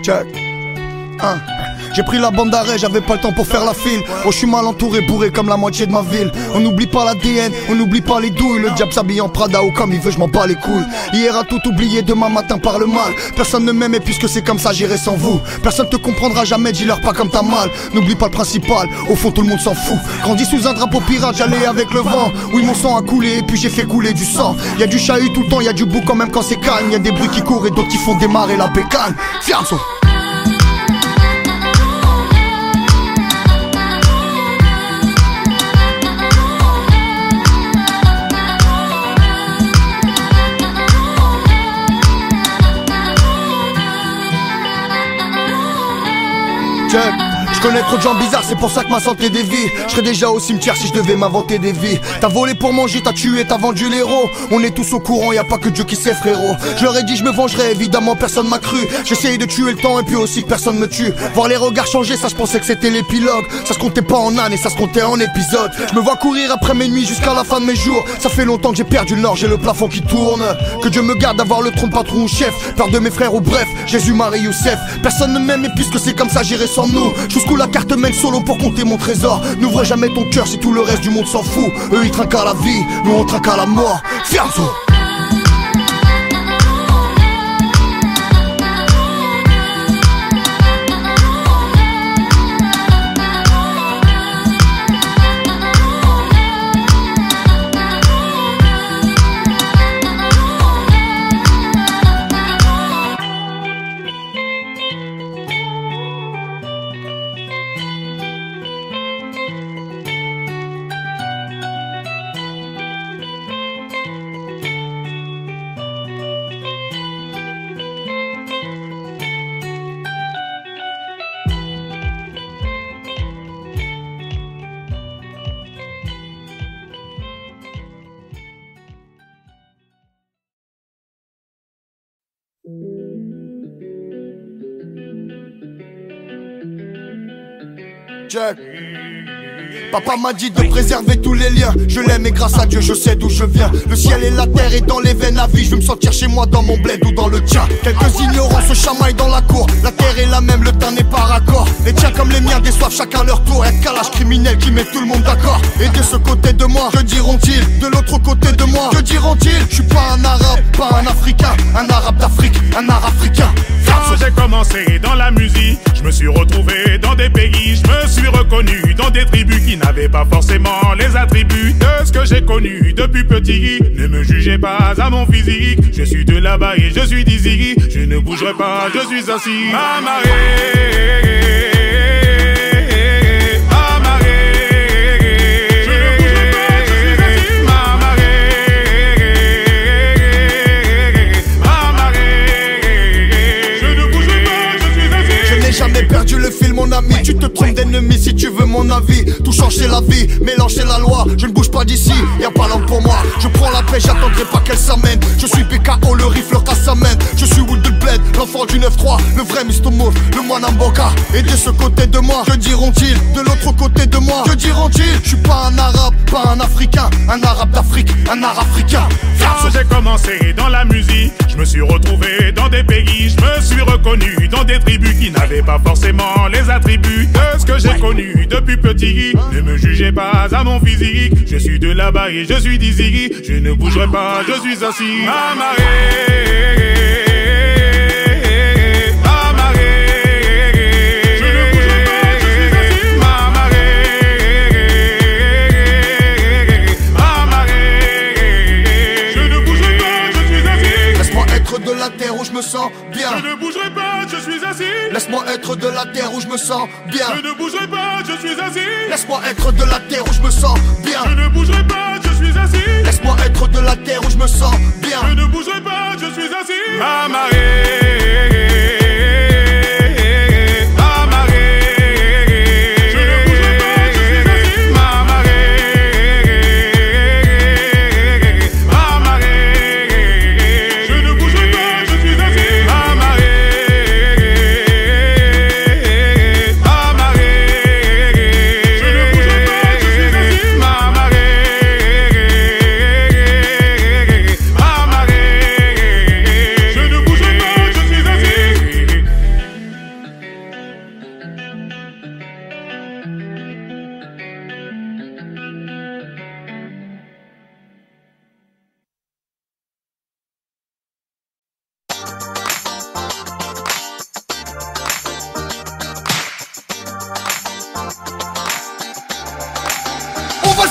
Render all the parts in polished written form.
Check. J'ai pris la bande d'arrêt, j'avais pas le temps pour faire la file. Oh, je suis mal entouré, bourré comme la moitié de ma ville. On n'oublie pas l'ADN, on n'oublie pas les douilles. Le diable s'habille en Prada ou comme il veut, je m'en bats les couilles. Hier a tout oublié, demain matin par le mal. Personne ne m'aime et puisque c'est comme ça, j'irai sans vous. Personne te comprendra jamais, dis-leur pas comme t'as mal. N'oublie pas le principal, au fond tout le monde s'en fout. Grandi sous un drapeau pirate, j'allais avec le vent. Oui, mon sang a coulé et puis j'ai fait couler du sang. Y'a du chahut tout le temps, y'a du bout quand même quand c'est calme. Y'a des bruits qui courent et d'autres qui font démarrer la bécane. Fianzo. Je connais trop de gens bizarres, c'est pour ça que ma santé dévie. Je serais déjà au cimetière si je devais m'inventer des vies. T'as volé pour manger, t'as tué, t'as vendu l'héros. On est tous au courant, y a pas que Dieu qui sait frérot. Je leur ai dit je me vengerai, évidemment personne m'a cru. J'essayais de tuer le temps et puis aussi que personne me tue. Voir les regards changer, ça je pensais que c'était l'épilogue. Ça se comptait pas en ânes et ça se comptait en épisodes. Je me vois courir après mes nuits jusqu'à la fin de mes jours. Ça fait longtemps que j'ai perdu le nord, j'ai le plafond qui tourne. Que Dieu me garde d'avoir le trône patron ou chef. Peur de mes frères ou bref, Jésus, Marie, Youssef. Personne ne m'aime et puisque c'est comme ça j'irai sans nous. Jusqu'où la carte mène solo pour compter mon trésor. N'ouvre jamais ton cœur si tout le reste du monde s'en fout. Eux ils trinquent à la vie, nous on trinque à la mort. Fianzo. Check. Papa m'a dit de préserver tous les liens. Je l'aime et grâce à Dieu je sais d'où je viens. Le ciel et la terre et dans les veines à vie. Je veux me sentir chez moi dans mon bled ou dans le tien. Quelques ignorants se chamaillent dans la cour. La terre est la même, le teint n'est pas raccord. Les tiens comme les miens déçoivent chacun leur tour. Y'a calage criminel qui met tout le monde d'accord. Et de ce côté de moi, que diront-ils? De l'autre côté de moi, que diront-ils? Je suis pas un arabe, pas un africain. Un arabe d'Afrique, un arabe africain. Quand j'ai commencé dans la musique, je me suis retrouvé dans des pays, je me suis reconnu dans des tribus qui n'avaient pas forcément les attributs de ce que j'ai connu depuis petit. Ne me jugez pas à mon physique, je suis de là-bas et je suis d'ici. Je ne bougerai pas, je suis assis. Jamais perdu le fil mon ami, tu te trompes d'ennemi si tu veux mon avis. Tout change c'est la vie, mélange c'est la loi. Je ne bouge pas d'ici, y'a pas l'homme pour moi. Je prends la paix, j'attendrai pas qu'elle s'amène. Je suis PKO, le riff, leur casse s'amène. Je suis Wood de Bled, l'enfant du 9-3. Le vrai Mr. Mauve, le moine Mboka. Et de ce côté de moi, que diront-ils? De l'autre côté de moi, que diront-ils? Je suis pas un arabe, pas un africain. Un arabe d'Afrique, un arabe africain. Quand j'ai commencé dans la musique, je me suis retrouvé dans des pays, je me suis reconnu dans des tribus qui n'avaient pas forcément les attributs de ce que j'ai connu depuis petit. Ne me jugez pas à mon physique, je suis de là-bas et je suis d'ici. Je ne bougerai pas, je suis assis. De la terre où je me sens bien. Je ne bougerai pas, je suis assis. Laisse-moi être de la terre où je me sens bien. Je ne bougerai pas, je suis assis. Laisse-moi être de la terre où je me sens bien. Je ne bougerai pas, je suis assis. Laisse-moi être de la terre où je me sens bien. Je ne bougerai pas, je suis assis.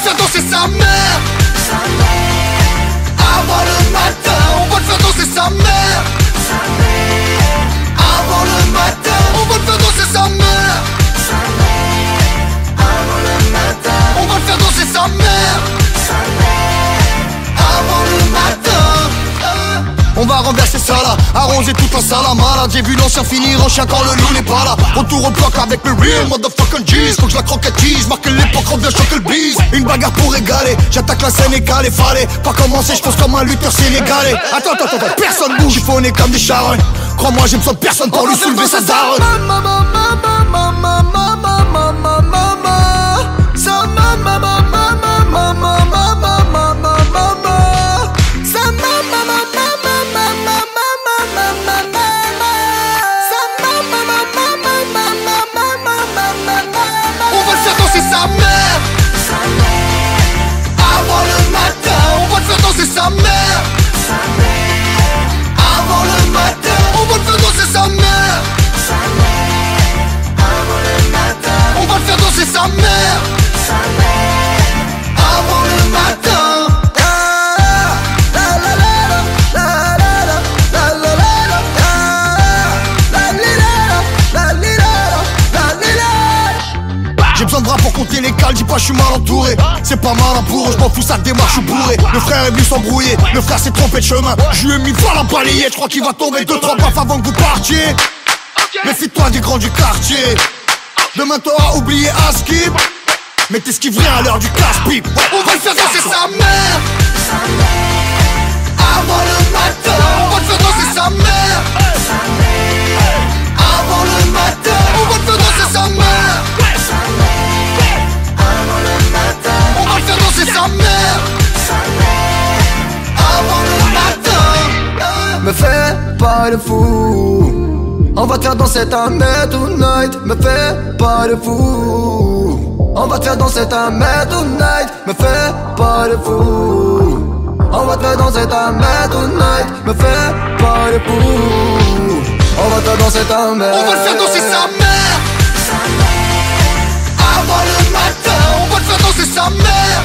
faire danser sa mère. Avant le matin, on va le faire danser sa mère. Avant le matin, on va le faire danser sa mère. Avant le matin, on va le faire danser sa mère. Avant le matin, on va renverser ça là, arroser tout en salam malade. J'ai vu l'ancien finir en chien quand le loup n'est pas là. Retour au bloc avec le real motherfucking G's. Faut que je la croquettise, marque l'époque, revient choquer le bise. Une bagarre pour régaler, j'attaque la Sénégal et fallait pas commencer, je pense comme un lutteur sénégalais. Attends, personne bouge, chiffonné comme des charognes. Crois-moi, j'ai besoin de personne pour lui soulever sa daronne. Sa mère. Avant le matin, on va le faire danser sa mère. Avant le matin, on va le faire danser sa mère. Avant le matin. J'ai besoin de bras pour compter les cales, dis pas je suis mal entouré. C'est pas malin pour eux, je m'en fous, ça démarre, je suis bourré. Le frère est venu s'embrouiller, le frère s'est trompé de chemin. Je lui ai mis voilà balayé, je crois qu'il va tomber 2-3 baffes avant que vous partiez. Méfie-toi des grands du quartier. Demain t'auras oublié Askip, mais t'esquiverais à l'heure du casse-pipe. On va le faire danser sa mère. Avant le matin, on va le faire danser sa mère. Avant le matin, on va le faire danser sa mère. On va le faire danser sa mère. Avant le matin. Me fais pas de fou, on va te faire danser ta mère tonight. Me fais pas de fou, on va te faire danser ta mère tonight. Me fais pas de fou, on va te faire danser ta mère tonight. Me fais pas de fou, on va te faire danser ta mère. On va le faire danser sa mère. Avant le matin, on va le faire danser sa mère.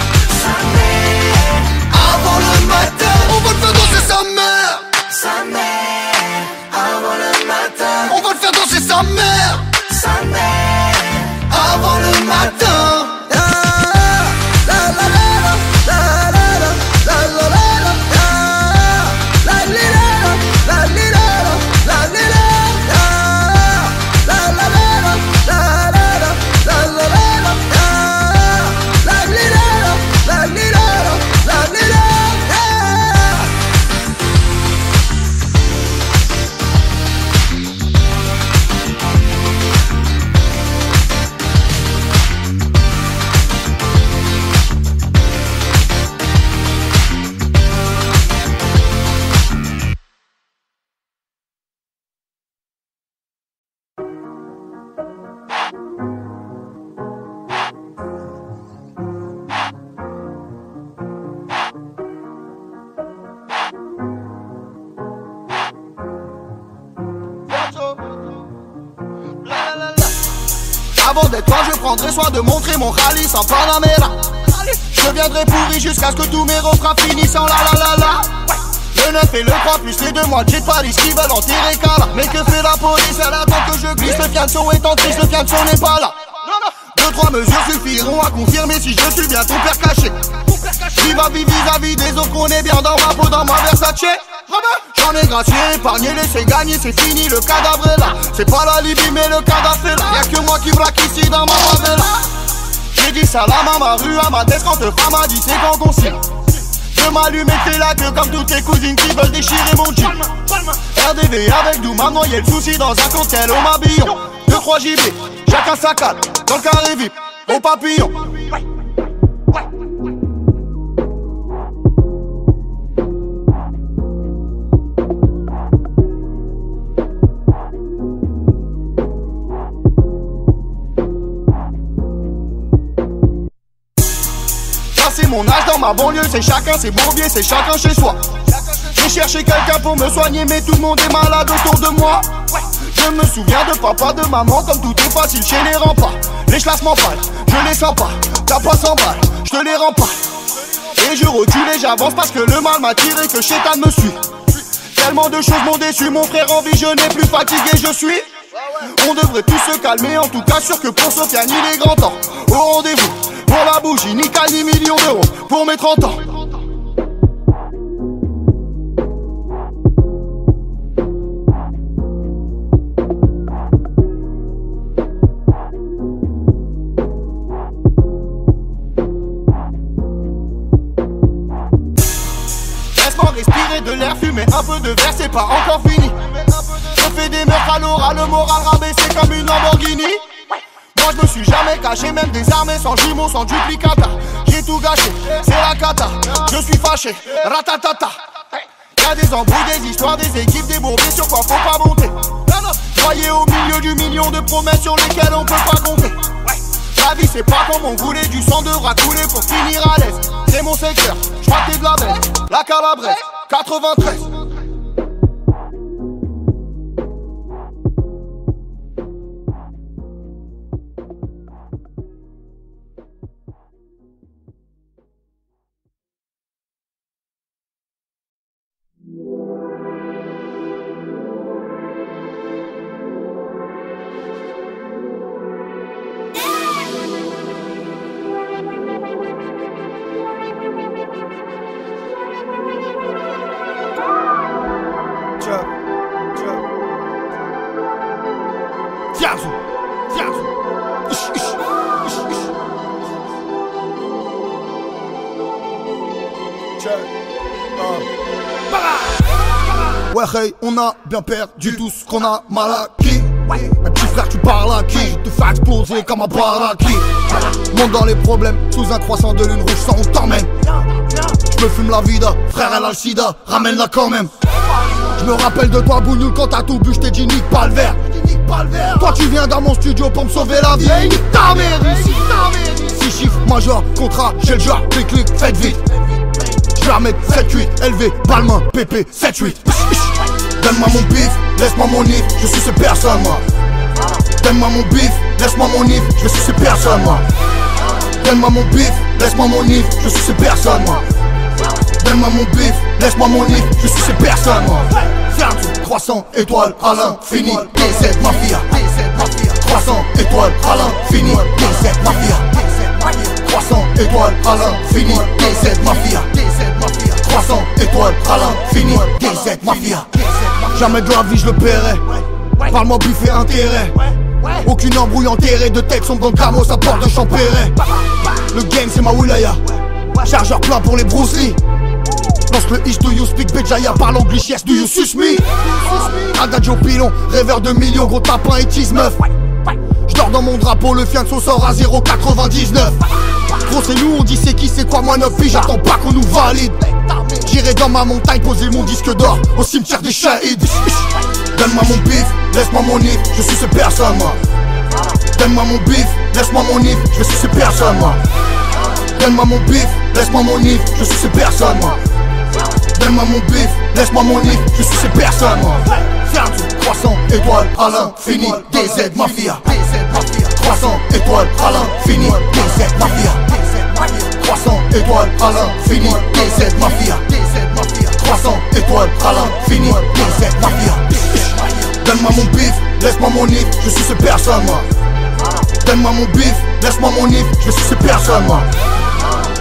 Avant le matin, on va le faire danser sa mère. Avant le matin, on va le faire danser sa mère. Avant le matin. Avant d'être toi, je prendrai soin de montrer mon rallye sans Panamera. Je deviendrai pourri jusqu'à ce que tous mes refrains finissent en la la la la. Le 9 et le 3 plus les 2 mois de jet Paris qui veulent enterrer Kala. Mais que fait la police? Elle attend que je glisse. Le fiançon est en triste, le fiançon n'est pas là. 2-3 mesures suffiront à confirmer si je suis bien ton père caché. Vive à vie vis-à-vis des autres, qu'on est bien dans ma peau, dans ma Versace. J'en ai gracié, épargné, laissé gagner, c'est fini, le cadavre est là. C'est pas la Libye mais le cadavre est là. Y'a que moi qui braque ici dans ma favela. J'ai dit salam à ma rue, à ma desk quand le femme a dit c'est quand qu'on signe. Je m'allume et fais la queue comme toutes tes cousines qui veulent déchirer mon jean. RDV avec Doom, m'a noyé le souci dans un cocktail au mabillon. 2-3 JB, chacun sa cale, dans le carré VIP, au papillon. C'est mon âge dans ma banlieue, c'est chacun ses bourbiers, c'est chacun chez soi. J'ai cherché quelqu'un pour me soigner, mais tout le monde est malade autour de moi. Je Je me souviens de papa, de maman, comme tout est facile chez les remparts. Les classes m'empalent, je les sens pas. T'as pas 100 balles, je te les rends pas. Et je recule et j'avance parce que le mal m'attire et que Chétan me suit. Tellement de choses m'ont déçu, mon frère en vie je n'ai plus fatigué, je suis. On devrait tous se calmer, en tout cas sûr que pour Sofiane il est grand temps. Au rendez-vous, pour la bougie, ni cas ni millions d'euros, pour mes 30 ans. Laisse-moi respirer de l'air fumé, un peu de verre, c'est pas encore fini. Je fais des meurtres à l'oral, le moral rabaissé comme une Lamborghini. Moi je me suis jamais caché, même désarmé, sans jumeaux, sans duplicata. J'ai tout gâché, c'est la cata. Je suis fâché, ratatata. Y'a des embrouilles, des histoires, des équipes, des bourbiers, sur quoi faut pas monter. Voyez au milieu du million de promesses sur lesquelles on peut pas compter. La vie c'est pas comme on voulait, du sang devra couler pour finir à l'aise. C'est mon secteur, j'partais de la belle, la Calabrese, 93. Ouais, hey, on a bien perdu tout ce qu'on a mal acquis. Un petit frère, tu parles à qui? Je te fais exploser comme un baraki. Monte dans les problèmes, sous un croissant de lune rouge, sans on t'emmène. Je me fume la vida, frère, elle a le sida, ramène-la quand même. Je me rappelle de toi, Bougnoul, quand t'as tout bu, je t'ai dit nique pas le verre. Toi, tu viens dans mon studio pour me sauver la vie. Hey, nique ta mère ici. 6 chiffres, major, contrat, j'ai le genre, clic, faites vite. Je vais mettre 7-8, élevé, palmain, pépé, 7-8. Donne-moi mon bif, laisse-moi mon if, je suis ces personnes moi. Donne-moi mon bif, laisse-moi mon if, je suis ces personnes moi. Donne-moi mon bif, laisse-moi mon if, je suis ces personnes moi. Donne-moi mon bif, laisse-moi mon if, je suis ces personnes moi. Croissant, étoile, à l'infini, DZ Mafia. Croissant, étoile, à l'infini, DZ Mafia. Croissant, étoile, à l'infini, DZ Mafia. Croissant, étoile, à l'infini, DZ Mafia. Jamais de la vie je le paierai. Parle-moi bif et intérêt. Aucune embrouille enterrée, de tête sont dans le camo, ça porte de Champéret. Le game c'est ma wilaya. Chargeur plein pour les Bruce Lee. Lance le East, do you speak Béjaïa, parle anglais, yes, do you sus me? Adagio pilon, rêveur de millions, gros tapin et cheese meuf. J'dors dans mon drapeau, le fiançon sort à 0,99. Gros c'est nous, on dit c'est qui, c'est quoi, moi 9 filles, j'attends pas qu'on nous valide. J'irai dans ma montagne, poser mon disque d'or au cimetière des shahids. Donne-moi mon bif, laisse-moi mon if, je suis ces personnes moi. Donne-moi mon bif, laisse-moi mon if, je suis ces personnes moi. Donne-moi mon bif, laisse-moi mon if, je suis ces personnes moi. Donne-moi mon bif, laisse-moi mon if, je suis ces personnes moi. Croissant, étoile, à l'infini, DZ Mafia. Croissant, étoile, à l'infini, DZ Mafia. Croissant, étoile, à l'infini, DZ Mafia. Croissant, étoile, à l'infini, DZ Mafia. Donne-moi mon bif, laisse-moi mon if, je suis ces personnes moi. Donne-moi mon bif, laisse-moi mon if, je suis ces personnes moi.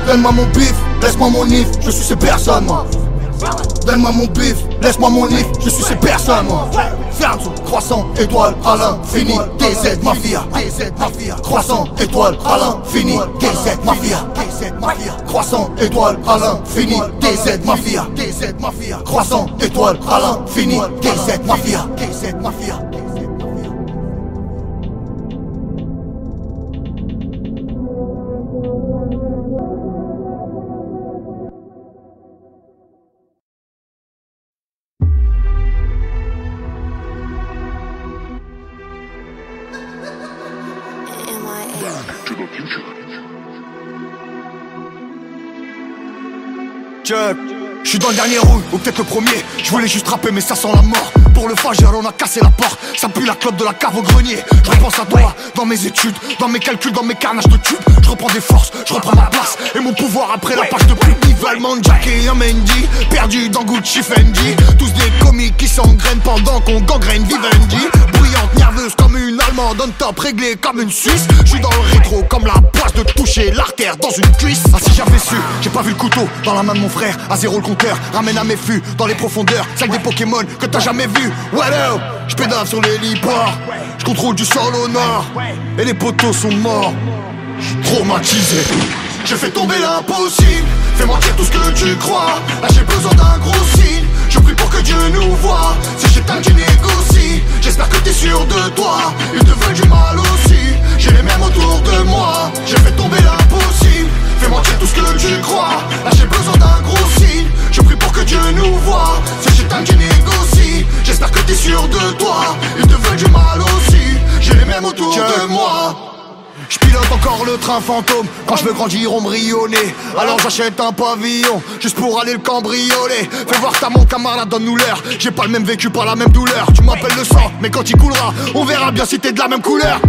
Donne-moi mon bif, laisse-moi mon if, je suis ces personnes moi. Donne-moi mon bif, laisse-moi mon if, je suis ces personnes moi. Croissant, étoile, à l'infini, DZ Mafia. Croissant, étoile, à l'infini, DZ Mafia. Croissant, étoile, à l'infini, DZ Mafia. Croissant, étoile, à l'infini, DZ Mafia. Check, Je suis dans le dernier round, ou peut-être le premier. Je voulais juste rapper mais ça sent la mort. Pour le fageur on a cassé la porte. Ça pue la clope de la cave au grenier. Je repense à toi, dans mes études, dans mes calculs, dans mes carnages de tubes. Je reprends des forces, je reprends ma place et mon pouvoir après la page de pub. Nivelman, Jack et un Mendy, perdu dans Gucci Fendi. Tous des comiques qui s'engrainent pendant qu'on gangrène Vivendi. Bruyante, nerveuse comme une Allemande, on top, réglée comme une Suisse. Je suis dans le rétro comme la poisse de toucher l'artère dans une cuisse. Ah si j'avais su, j'ai pas vu le couteau dans la main de mon frère. À zéro le compteur, ramène à mes fûts dans les profondeurs, celle des Pokémon que t'as jamais vu. What up, je pédale sur l'héliport, je contrôle du sol au nord et les poteaux sont morts. J'suis traumatisé. J'ai fait tomber l'impossible, fais mentir tout ce que tu crois. Là j'ai besoin d'un gros signe, je prie pour que Dieu nous voie. Si j'éteins tu négocies, j'espère que t'es sûr de toi. Ils te veulent du mal aussi, j'ai les mêmes autour de moi. J'ai fait tomber l'impossible, fais mentir tout ce que tu crois. Là j'ai besoin d'un gros signe, je prie pour que Dieu nous voie. Si j'éteins tu négocies, j'espère que t'es sûr de toi. Ils te veulent du mal aussi, j'ai les mêmes autour de moi. Je pilote encore le train fantôme, quand je veux grandir embrionné. Alors j'achète un pavillon, juste pour aller le cambrioler. Fais voir ta mon camarade, donne-nous l'heure. J'ai pas le même vécu, pas la même douleur. Tu m'appelles le sang, mais quand il coulera, on verra bien si t'es de la même couleur.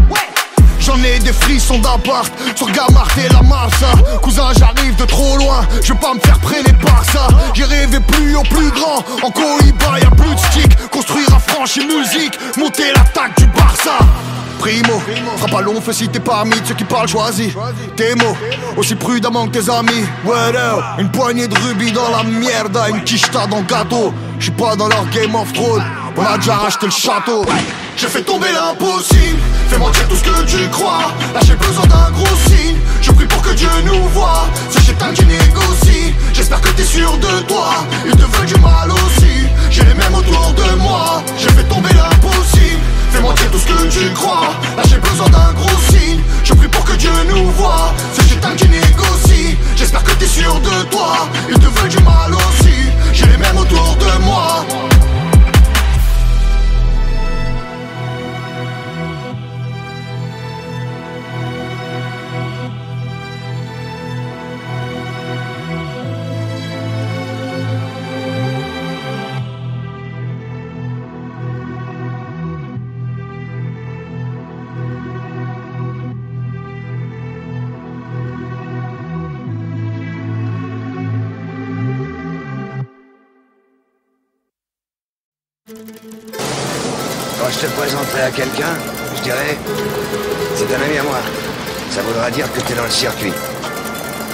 J'en ai des frissons d'appart, sur Gamart et la Marsa. Cousin j'arrive de trop loin, je veux pas me faire traîner par ça. J'ai rêvé plus haut, plus grand, en Cohiba y'a plus de stick. Construire à franche et musique, monter l'attaque du Barça. Primo, frappe à long feu si t'es parmi ceux qui parlent choisis. Tes mots, aussi prudemment que tes amis. What up, une poignée de rubis dans la mierda, une quicheta dans le gâteau. J'suis pas dans leur Game of Thrones, on a déjà racheté le château. J'ai fait tomber l'impossible, fais mentir tout ce que tu crois. Là j'ai besoin d'un gros signe, je prie pour que Dieu nous voie. Si j'éteins tu négocies, j'espère que t'es sûr de toi. Ils te veulent du mal aussi, j'ai les mêmes autour de moi. J'ai fait tomber l'impossible, fais mentir tout ce que tu crois. Là j'ai besoin d'un gros signe, je prie pour que Dieu nous voie. Si j'éteins tu négocies, j'espère que t'es sûr de toi. Ils te veulent du mal aussi, j'ai les mêmes autour de moi. Quand je te présenterai à quelqu'un, je dirais, c'est un ami à moi. Ça voudra dire que t'es dans le circuit.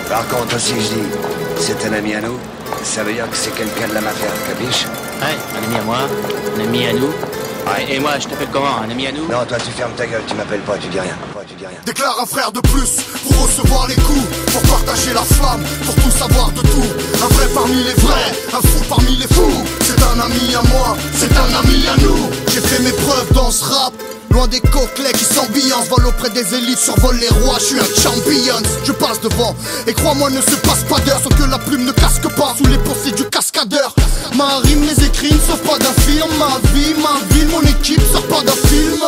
Par contre, si je dis, c'est un ami à nous, ça veut dire que c'est quelqu'un de la mafia, capiche? Ouais, un ami à moi, un ami à nous. Ouais, et moi, je t'appelle comment? Un ami à nous? Non, toi, tu fermes ta gueule, tu m'appelles pas, tu dis rien. Déclare un frère de plus pour recevoir les coups, pour partager la flamme, pour tout savoir de tout. Un vrai parmi les vrais, un fou parmi les fous. C'est un ami à moi, c'est un ami à nous. J'ai fait mes preuves dans ce rap, loin des coquelets qui s'ambiancent. Vol auprès des élites, survole les rois, je suis un champion. Je passe devant, et crois-moi ne se passe pas d'heure sans que la plume ne casque pas sous les pensées du cascadeur. Ma rime, mes écrits ne sortent pas d'un film. Ma vie, mon équipe sort pas d'un film.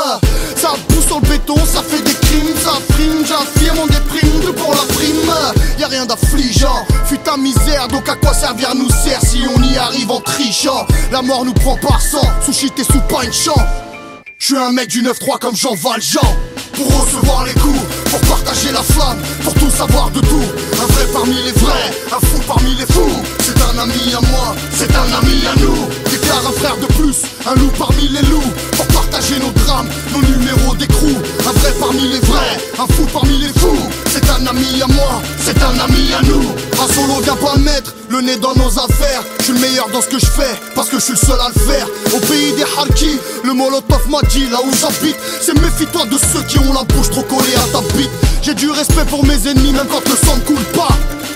Ça pousse sur le béton, ça fait des crimes. Ça frime, j'affirme, on déprime, tout pour la prime. Y'a rien d'affligeant, fut ta misère. Donc à quoi servir nous sert si on y arrive en trichant? La mort nous prend par sang, sous shit et sous pain de champ. J'suis un mec du 9-3 comme Jean Valjean. Pour recevoir les coups, pour partager la flamme, pour tout savoir de tout. Un vrai parmi les vrais, un fou parmi les fous. C'est un ami à moi, c'est un ami à nous. Déclare un frère de plus, un loup parmi les loups. Pour partager nos drames, nos numéros d'écrou. Un vrai parmi les vrais, un fou parmi les fous. C'est un ami à moi, c'est un ami à nous. Un solo vient pas mettre le nez dans nos affaires. Je suis le meilleur dans ce que je fais, parce que je suis le seul à le faire. Au pays des Harkis, le Molotov m'a dit là où j'habite. C'est méfie-toi de ceux qui ont la bouche trop collée à ta bite. J'ai du respect pour mes ennemis même quand le sang ne coule pas.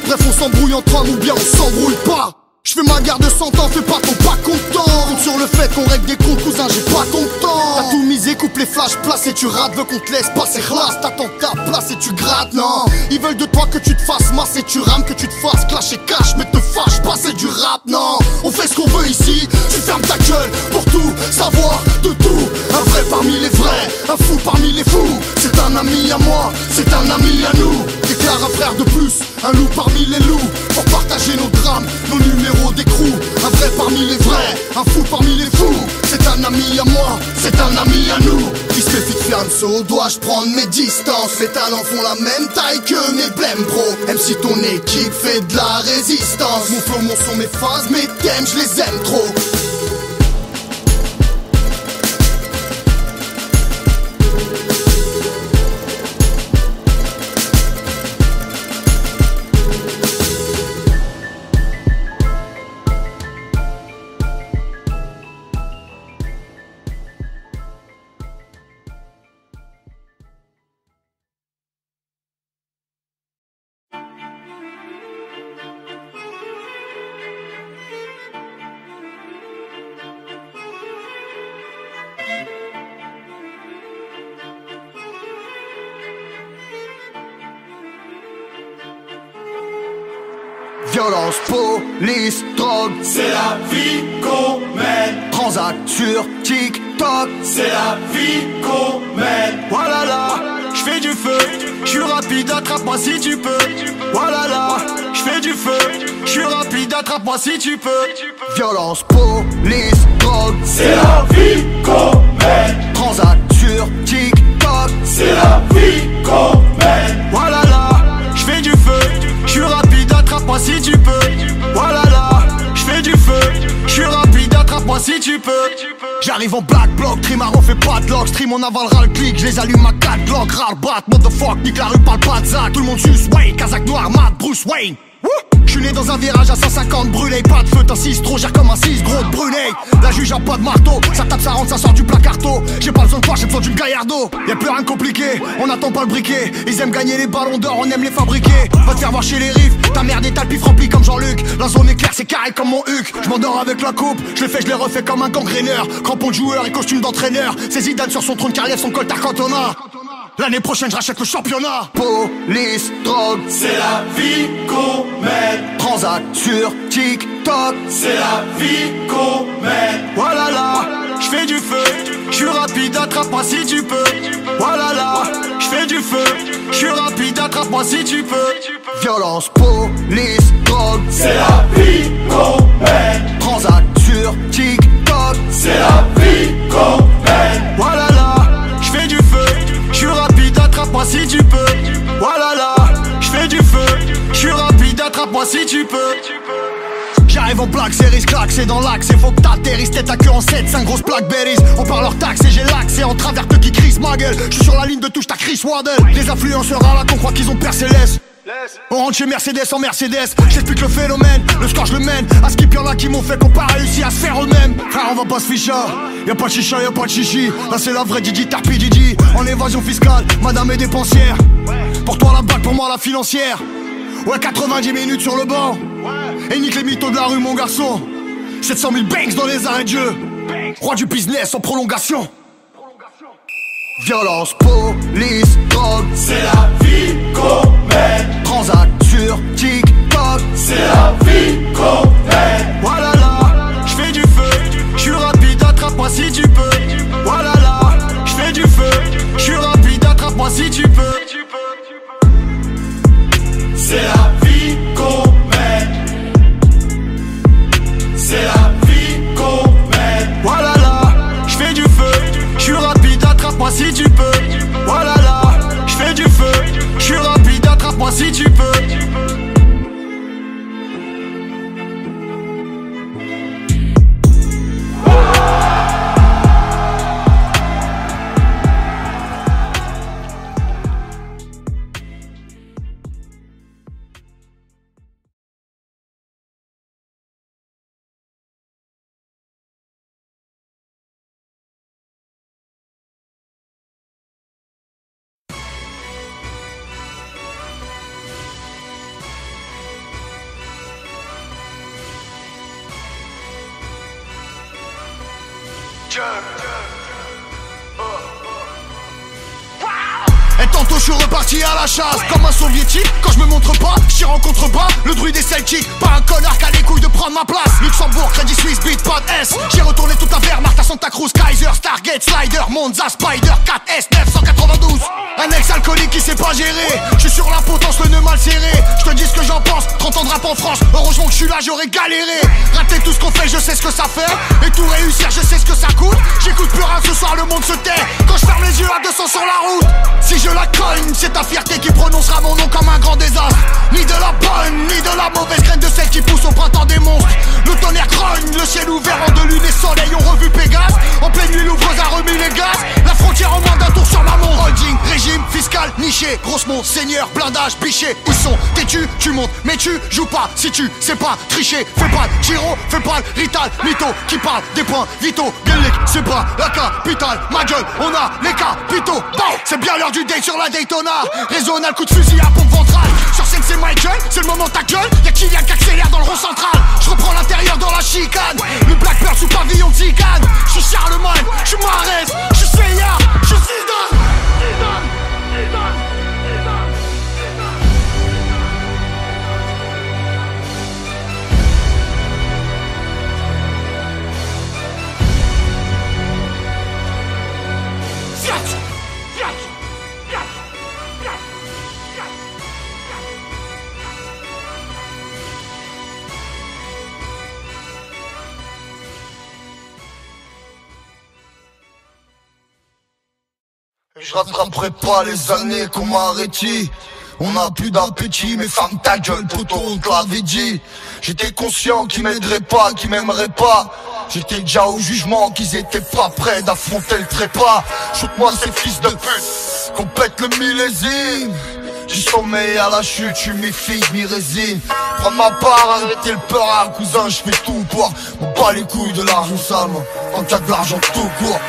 Bref on s'embrouille entre hommes ou bien on s'embrouille pas. Je fais ma guerre de 100 ans, fais pas ton pas content. Compte sur le fait qu'on règle des comptes, cousin, j'ai pas ton temps. T'as tout misé, coupe les flashs, place et tu rates. Veux qu'on te laisse passer, classe, t'attends ta place et tu grattes, non. Ils veulent de toi que tu te fasses masse et tu rames, que tu te fasses clash et cash. Mais te fâche pas, c'est du rap, non. On fait ce qu'on veut ici, tu fermes ta gueule pour tout savoir de tout. Un vrai parmi les vrais, un fou parmi les fous. C'est un ami à moi, c'est un ami à nous. car un frère de plus, un loup parmi les loups. Pour partager nos drames, nos numéros d'écrou. Un vrai parmi les vrais, un fou parmi les fous. C'est un ami à moi, c'est un ami à nous. Qui se fait fit fianso, dois-je prendre mes distances? Les talents font la même taille que mes blèmes bro. Même si ton équipe fait de la résistance. Mon flow, mon son, mes phases, mes thèmes, je les aime trop. Violence, police, drogue, c'est la vie qu'on mène. Transac sur TikTok, c'est la vie qu'on mène. Voilà là, j'fais du feu, j'suis rapide, attrape-moi si tu peux. Voilà là, j'fais du feu, j'suis rapide, attrape-moi si tu peux. Violence, police, drogue, c'est la vie qu'on mène. Transac sur TikTok, c'est la vie qu'on mène. Voilà là, j'fais du feu, j'suis rapide, attrape-moi si tu peux. Voilà là, j'fais du feu, j'suis rapide, attrape-moi si tu peux. J'arrive en black block, Trimaro fait pas de lock. Stream on avalera le clic, j'les allume à 4 Glock. Rare bat, motherfuck, nique la rue, parle pas de Zach. Tout le monde suce Wayne, Kazakh noir, Matt, Bruce Wayne. J'suis né dans un virage à 150 brûlé. Pas de feu, t'as 6 trop, gère comme un 6 gros de brûlé. La juge a pas de marteau, ça tape, ça rentre, ça sort du placarto. J'ai pas besoin de toi, j'ai besoin d'une Gallardo. Y'a plus rien de compliqué, on attend pas le briquet. Ils aiment gagner les ballons d'or, on aime les fabriquer. Va te faire voir chez les riffs, ta merde est le pif rempli comme Jean-Luc. La zone est claire, c'est carré comme mon Huc. J'm'endors avec la coupe, je l'ai fait, je l'ai refait comme un gangréneur. Crampon de joueur et costume d'entraîneur. C'est Zidane sur son trône car lève son coltard Cantona. L'année prochaine, j'rachète le championnat. Police, drogue, c'est la vie qu'on mène. Transac sur TikTok, c'est la vie qu'on mène. Voilà là, j'fais du feu, j'suis rapide, attrape-moi si tu peux. Voilà là, j'fais du feu, j'suis rapide, attrape-moi si tu peux. Violence, police, drogue, c'est la vie qu'on mène. Transac sur TikTok, c'est la vie qu'on mène. Voilà là, j'fais du feu, j'suis rapide, attrape-moi si tu peux. Voilà là, j'fais du feu, j'suis rapide, attrape-moi si tu peux. J'arrive en plaque, série claque, c'est dans l'axe. Et faut que t'atterrisses, tête à queue en 7, 5 grosses plaques berries. On parle leur taxe et j'ai l'accès en travers de qui crisse ma gueule. J'suis sur la ligne de touche, t'as Chris Waddle. Les influenceurs à la con croient qu'ils ont percé l'S. On rentre chez Mercedes en Mercedes. J'explique le phénomène, le score je le mène. À skip y'en a qui m'ont fait qu'on pas réussi à se faire eux-mêmes. Frère on va pas se ficher, y'a pas de chicha, y'a pas de chichi. Là c'est la vraie Didi, Tarpi Didi. En évasion fiscale, madame est dépensière. Pour toi la bague, pour moi la financière. Ouais 90 minutes sur le banc. Et nique les mythos de la rue mon garçon. 700 000 banks dans les arrêts de jeu. Roi du business en prolongation. Violence, police, drogue, c'est la vie qu'on mène. Transac sur TikTok, c'est la vie qu'on mène. Voilà là, j'fais du feu, j'suis rapide, attrape-moi si tu peux. Voilà là, j'fais du feu, j'suis rapide, attrape-moi si tu peux. C'est la vie qu'on mène. C'est la vie qu'on mène. Voilà là, j'fais du feu, j'suis rapide, attrape-moi si tu peux. Voilà là, j'fais du feu, j'suis rapide, attrape-moi si tu peux. Et tantôt je suis reparti à la chasse. Comme un soviétique, quand je me montre pas, j'y rencontre bas, le druide est celtique. Pas un connard qui a les couilles de prendre ma place. Luxembourg, Crédit Suisse, Bitpod S. J'ai retourné toute la Wehrmacht à Santa Cruz, Kaiser, Stargate, Slider, Monza, Spider, 4S, 992. Un ex-alcoolique qui sait pas gérer. J'suis sur la potence, le nœud mal serré. J'te dis ce que j'en pense, 30 ans de rap en France. Heureusement que j'suis là, j'aurais galéré. Rater tout ce qu'on fait, je sais ce que ça fait. Et tout réussir, je sais ce que ça coûte. J'écoute plus rien ce soir, le monde se tait. Quand je ferme les yeux à 200 sur la route. Si je la cogne, c'est ta fierté qui prononcera mon nom comme un grand désastre. Ni de la bonne, ni de la mauvaise graine de celle qui pousse au printemps des monstres. Le tonnerre grogne, le ciel ouvert en de lune et soleil ont revu Pégase. En pleine nuit, l'ouvreuse a remis les gaz. La frontière en moins d'un tour sur ma montre. Holding, régime, fiscal, niché. Grosse mon seigneur, blindage, piché. Où sont t'es-tu, tu montes, mais tu joues pas. Si tu sais pas tricher, fais pas le Giro, fais pas le Rital. Mytho qui parle des points vitaux. Gueulec, c'est pas la capitale. Ma gueule, on a les capitaux. Bon, c'est bien l'heure du date sur la Daytona. Résonal, coup de fusil à pompe ventrale. Sur scène, c'est Michael, c'est le moment ta gueule. Y'a Kylian qui accélère dans le rond central. Je reprends l'intérieur dans la chicane. Le Black Pearl sous pavillon Tzigane. Je suis Charlemagne, je suis Mahrez, je suis Seigneur, je suis Zidane. Je rattraperai pas les années qu'on m'a arrêté. On a plus d'appétit, mais ferme ta gueule, poteau, on te l'avait dit. J'étais conscient qu'ils m'aideraient pas, qu'ils m'aimeraient pas. J'étais déjà au jugement, qu'ils étaient pas prêts d'affronter le trépas. Shoot-moi ces fils de pute, qu'on pète le millésime. Du sommeil à la chute, j'suis mi-figue, mi-résine. Prends ma part, arrêtez le peur, cousin, j'fais tout pour. On bat les couilles de l'argent sale, moi, quand t'as de l'argent tout court.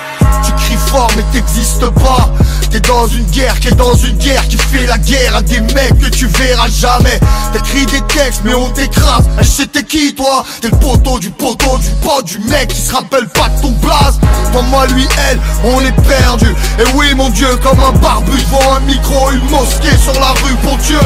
Tu cries fort mais t'existes pas. T'es dans une guerre qui est dans une guerre qui fait la guerre à des mecs que tu verras jamais. T'écris des textes mais on t'écrase. Je sais t'es qui toi? T'es le poteau du pote du mec qui se rappelle pas de ton blaze. Toi, moi, lui, elle, on est perdu. Et oui mon Dieu, comme un barbu devant un micro, une mosquée sur la rue pour Dieu.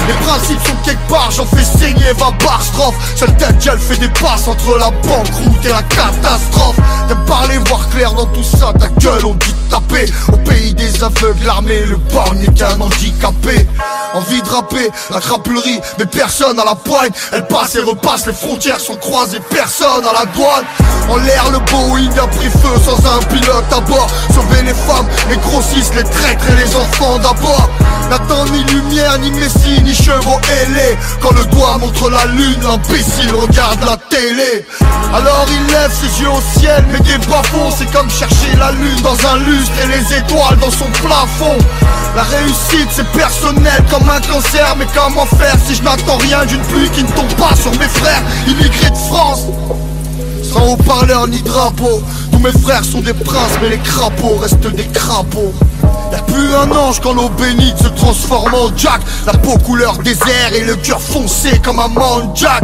Les principes sont quelque part, j'en fais saigner 20 barres strophes. Seule tête qu'elle fait des passes entre la banqueroute et la catastrophe. T'aimes parler, voir clair dans tout ça, ta gueule on dit de taper. Au pays des aveugles, l'armée, le bar n'est qu'un handicapé. Envie de rapper, la crapulerie, mais personne à la poigne. Elle passe et repasse, les frontières sont croisées, personne à la douane. En l'air le Boeing a pris feu sans un pilote à bord. Sauver les femmes, les grossistes, les traîtres et les enfants d'abord. N'attend ni lumière, ni messie, ni chevaux ailés. Quand le doigt montre la lune, l'imbécile regarde la télé. Alors il lève ses yeux au ciel, mais des bas-fonds. C'est comme chercher la lune dans un lustre et les étoiles dans son plafond. La réussite c'est personnel comme un cancer. Mais comment faire si je n'attends rien d'une pluie qui ne tombe pas sur mes frères immigrés de France? Sans haut-parleur ni drapeau, tous mes frères sont des princes, mais les crapauds restent des crapauds. Y'a plus un ange quand l'eau bénite se transforme en Jack. La peau couleur désert et le cœur foncé comme un Jack.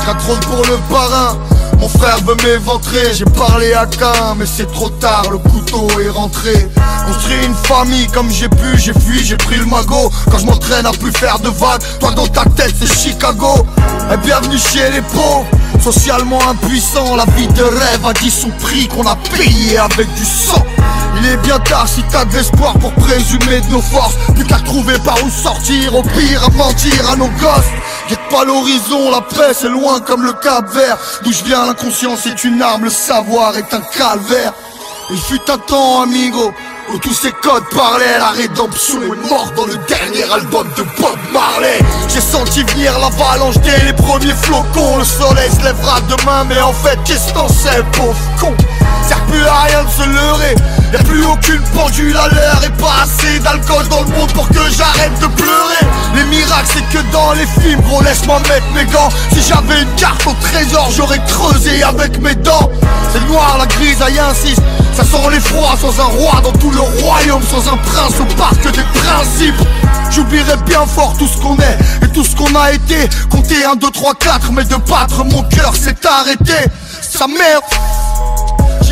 Tiens trop pour le parrain, mon frère veut m'éventrer. J'ai parlé à Cain, mais c'est trop tard, le couteau est rentré. Construit une famille comme j'ai pu, j'ai fui, j'ai pris le magot. Quand je m'entraîne à plus faire de vagues, toi dans ta tête c'est Chicago. Et bienvenue chez les pauvres, socialement impuissants. La vie de rêve a dit son prix qu'on a payé avec du sang. Il est bien tard si t'as de l'espoir pour présumer de nos forces. Plus qu'à trouver par où sortir, au pire à mentir à nos gosses. Guette pas l'horizon, la paix c'est loin comme le Cap-Vert. D'où je viens l'inconscience est une arme, le savoir est un calvaire. Il fut un temps amigo où tous ces codes parlaient. La rédemption est morte dans le dernier album de Bob Marley. J'ai senti venir l'avalanche dès les premiers flocons. Le soleil se lèvera demain, mais en fait qu'est-ce t'en sais, pauvre con? Sert plus à rien de se leurrer, y'a plus aucune pendule à l'heure. Et pas assez d'alcool dans le monde pour que j'arrête de pleurer. Les miracles c'est que dans les films, gros laisse-moi mettre mes gants. Si j'avais une carte au trésor, j'aurais creusé avec mes dents. C'est noir, la grisaille insiste, ça sent l'effroi sans un roi dans tout le royaume. Sans un prince au parc des principes. J'oublierai bien fort tout ce qu'on est et tout ce qu'on a été. Compter 1, 2, 3, 4, mais de battre mon cœur s'est arrêté. Sa mère.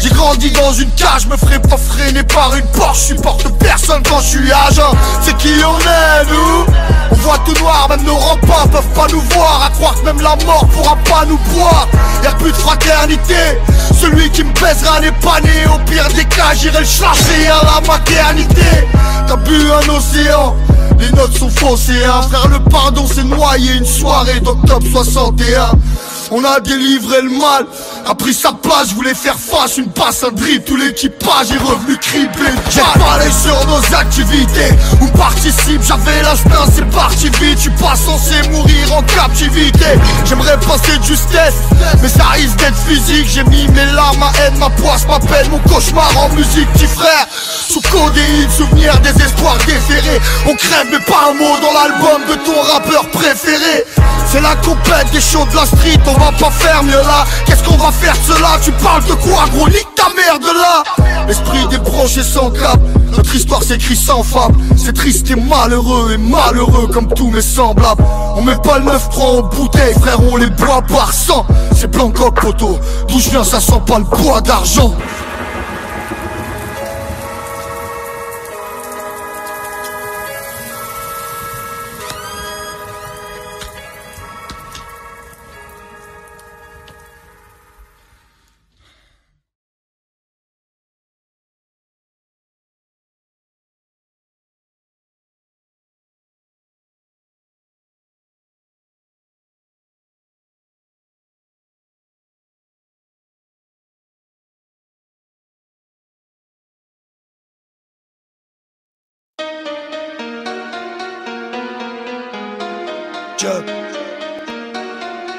J'ai grandi dans une cage, me ferai pas freiner par une Porsche. Je supporte personne quand je suis à jeun. C'est qui on est nous? On voit tout noir, même nos remparts peuvent nous voir, à croire que même la mort pourra pas nous boire. Y'a plus de fraternité, celui qui me baisera n'est pas né. Au pire des cas j'irai le chercher à la maternité. T'as bu un océan, les notes sont faussées, hein. Frère, le pardon s'est noyé une soirée d'octobre 61. On a délivré le mal, a pris sa place, je voulais faire face, une passe, un dribble, tout l'équipage est revenu cribler. J'ai parlé sur nos activités, on participe, j'avais l'instinct, c'est parti vite. Je suis pas censé mourir en captivité. J'aimerais passer de justesse, mais ça risque d'être physique. J'ai mis mes larmes, ma haine, ma poisse, ma peine, mon cauchemar en musique, petit frère. Sous codéine, souvenir des espoirs déférés. On crève mais pas un mot dans l'album de ton rappeur préféré. C'est la compète des shows de la street, on va pas faire mieux là. Qu'est-ce qu'on va faire de cela? Tu parles de quoi gros? Nique ta mère de là. Esprit débranché sans cap, notre histoire s'écrit sans fable. C'est triste et malheureux comme tous mes semblables. On met pas le 9-3 en bouteille, frère, on les boit par 100. C'est blanc coq poteau, d'où je viens ça sent pas le bois d'argent.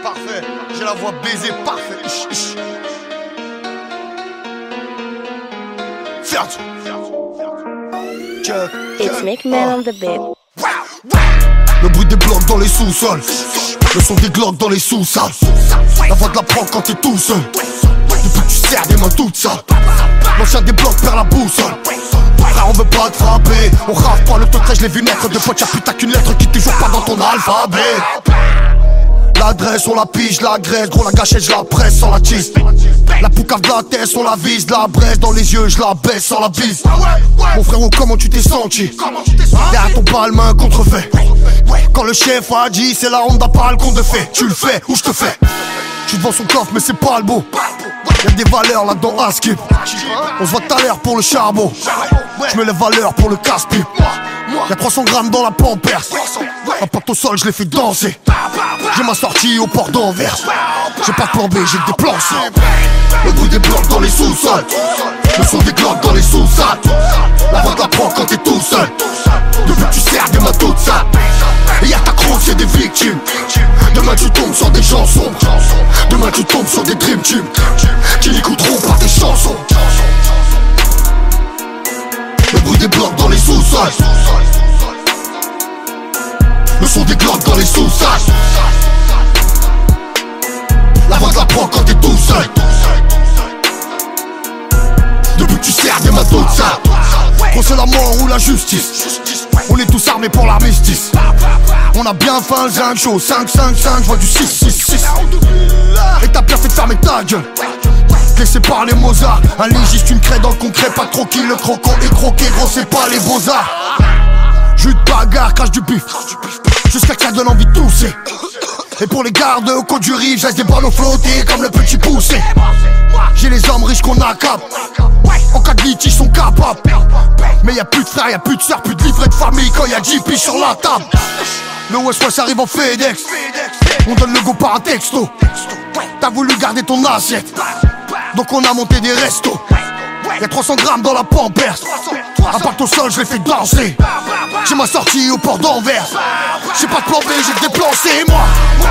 Parfait, j'ai la voix baisée, parfait. It's McMahon on the beat. Le bruit des blocs dans les sous-sols, le son des glocks dans les sous-salles. La voix de la prend quand t'es tout seul. Depuis que tu serres des mains toutes sales. L'ancien des blocs perd la boussole. Frère, on veut pas te frapper, on rave pas le trait, je l'ai vu naître. De fois t'as putain qu'une lettre qui toujours pas dans ton alphabet. L'adresse, on la pige, la graisse, gros la gâchette, je la presse sans la cheese. La poucave de la tête, on la vise, la braise dans les yeux, je la baisse sans la bise. Mon frérot, comment tu t'es senti? Derrière ton palme, un contrefait. Quand le chef a dit, c'est la Honda, pas le compte de fait. Tu le fais ou je te fais? Je suis devant son coffre, mais c'est pas le beau. Y'a des valeurs là-dedans à skip. On se voit tout à l'heure pour le charbon. Je mets les valeurs pour le casse-pipe. Y'a 300 grammes dans la pampers. Un pote au sol, je l'ai fait danser. J'ai ma sortie au port d'Anvers. J'ai pas de plan B, j'ai que des plans C. Le bruit des blocs dans les sous-sols, le son des glocks dans les sous-salles. La voix de la prend quand t'es tout seul. Depuis que tu sers des mains toutes sales. Et y'a ta croûte, c'est des victimes. Demain tu tombes sur des gens sombres. Demain tu tombes sur des dream teams qui n'écouteront pas tes chansons. Le bruit des blocs dans les sous-sols, le son des glocks dans les sous-salles. La voix de la prend quand t'es tout seul. Depuis que tu sers des mains toutes sales. Quand c'est la mort ou la justice, on est tous armés pour l'armistice. On a bien faim, le zinc chaud, 5-5-5, je vois du 6-6-6. Et t'as bien fait de fermer ta gueule, laissé par les Mozart. Un légiste, une craie dans le concret, pas de croquis. Le croquant est croqué, gros c'est pas les beaux-arts. Jus de bagarre, crache du bif, jusqu'à que ça donne envie de tousser. Et pour les gardes au côte du rive, j'laisse des ballons flotter comme le petit poussé. J'ai les hommes riches qu'on accable, en cas de litige ils sont capables. Mais y'a plus de frères, y'a plus de sœurs, plus de livret de famille quand y'a 10 piges sur la table. Le West arrive en FedEx, on donne le go par un texto. T'as voulu garder ton assiette, donc on a monté des restos. Y'a 300 grammes dans la pampers. À part au sol, je l'ai fait danser. J'ai ma sortie au port d'Anvers. J'ai pas de plan B, j'ai que des plans C, moi.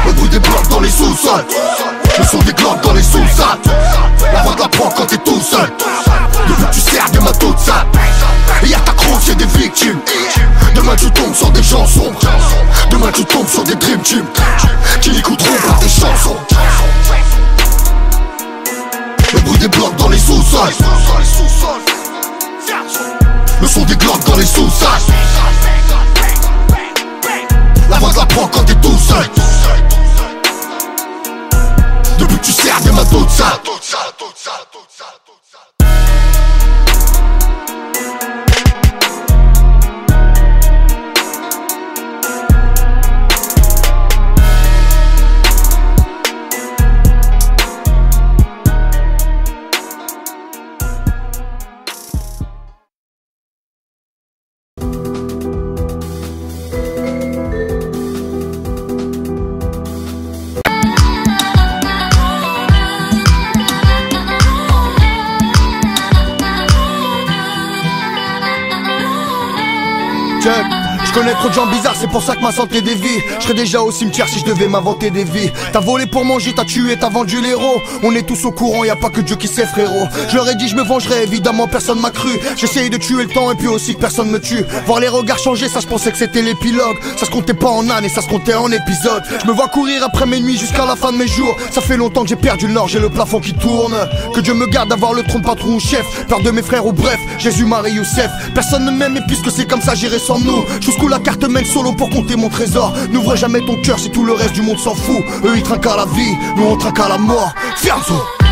Le bruit des blocs dans les sous-sols, le son des glocks dans les sous-salles. La voix de la prend quand t'es tout seul. Depuis que tu sers des mains toutes sales. Et y'a ta croûte, c'est des victimes. Demain tu tombes sur des gens sombres. Demain tu tombes sur des dream teams qui n'écouteront pas tes chansons. Le bruit des blocs dans les sous-sols, le son des glocks dans les sous-salles. La voix de la prend quand t'es tout seul. Depuis que tu sers des mains toutes sales. Je connais trop de gens bizarres, c'est pour ça que ma santé dévie. Je serais déjà au cimetière si je devais m'inventer des vies. T'as volé pour manger, t'as tué, t'as vendu l'héros. On est tous au courant, y a pas que Dieu qui sait frérot. Je leur ai dit je me vengerai, évidemment personne m'a cru. J'essayais de tuer le temps et puis aussi que personne me tue. Voir les regards changer, ça je pensais que c'était l'épilogue. Ça se comptait pas en années, ça se comptait en épisodes. Je me vois courir après mes nuits jusqu'à la fin de mes jours. Ça fait longtemps que j'ai perdu le nord, j'ai le plafond qui tourne. Que Dieu me garde d'avoir le trône patron ou chef. Peur de mes frères ou bref, Jésus, Marie, Youssef. Personne ne m'aime et puisque c'est comme ça j'irai sans nous. Jusqu'où la carte mène solo pour compter mon trésor. N'ouvre jamais ton cœur si tout le reste du monde s'en fout. Eux ils trinquent à la vie, nous on trinque à la mort. Fianzo.